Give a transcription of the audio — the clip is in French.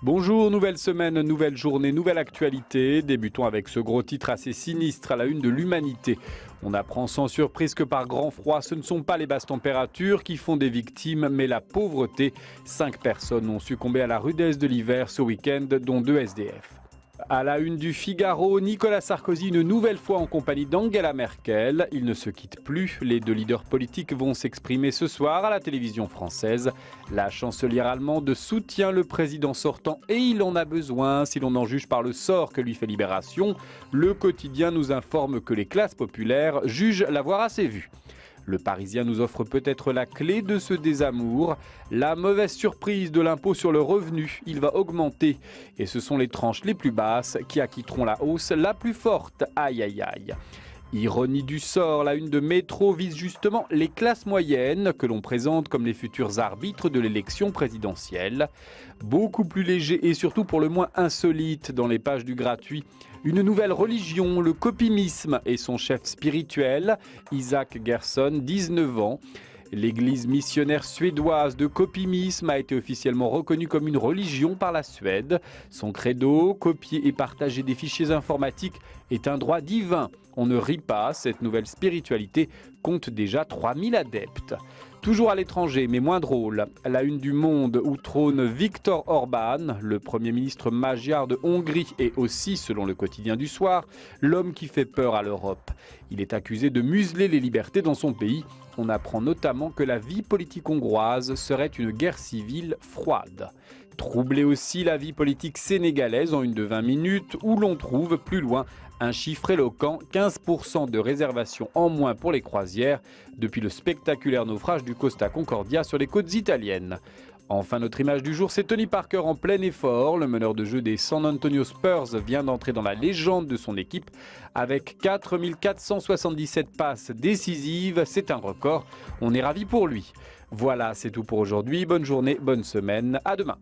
Bonjour, nouvelle semaine, nouvelle journée, nouvelle actualité. Débutons avec ce gros titre assez sinistre à la une de l'Humanité. On apprend sans surprise que par grand froid, ce ne sont pas les basses températures qui font des victimes, mais la pauvreté. 5 personnes ont succombé à la rudesse de l'hiver ce week-end, dont 2 SDF. À la une du Figaro, Nicolas Sarkozy une nouvelle fois en compagnie d'Angela Merkel. Ils ne se quittent plus. Les deux leaders politiques vont s'exprimer ce soir à la télévision française. La chancelière allemande soutient le président sortant et il en a besoin si l'on en juge par le sort que lui fait Libération. Le quotidien nous informe que les classes populaires jugent l'avoir assez vu. Le Parisien nous offre peut-être la clé de ce désamour. La mauvaise surprise de l'impôt sur le revenu, il va augmenter. Et ce sont les tranches les plus basses qui acquitteront la hausse la plus forte. Aïe aïe aïe. Ironie du sort, la une de Métro vise justement les classes moyennes que l'on présente comme les futurs arbitres de l'élection présidentielle. Beaucoup plus léger et surtout pour le moins insolite dans les pages du gratuit. Une nouvelle religion, le copimisme et son chef spirituel, Isaac Gerson, 19 ans. L'église missionnaire suédoise de copimisme a été officiellement reconnue comme une religion par la Suède. Son credo, copier et partager des fichiers informatiques, est un droit divin. On ne rit pas, cette nouvelle spiritualité compte déjà 3000 adeptes. Toujours à l'étranger, mais moins drôle, la une du Monde où trône Viktor Orban, le Premier ministre magyar de Hongrie et aussi, selon le quotidien du soir, l'homme qui fait peur à l'Europe. Il est accusé de museler les libertés dans son pays. On apprend notamment que la vie politique hongroise serait une guerre civile froide. Troublée aussi la vie politique sénégalaise en une de 20 minutes où l'on trouve plus loin un chiffre éloquent, 15% de réservations en moins pour les croisières depuis le spectaculaire naufrage du Costa Concordia sur les côtes italiennes. Enfin, notre image du jour, c'est Tony Parker en plein effort. Le meneur de jeu des San Antonio Spurs vient d'entrer dans la légende de son équipe avec 4477 passes décisives. C'est un record. On est ravis pour lui. Voilà, c'est tout pour aujourd'hui. Bonne journée, bonne semaine. À demain.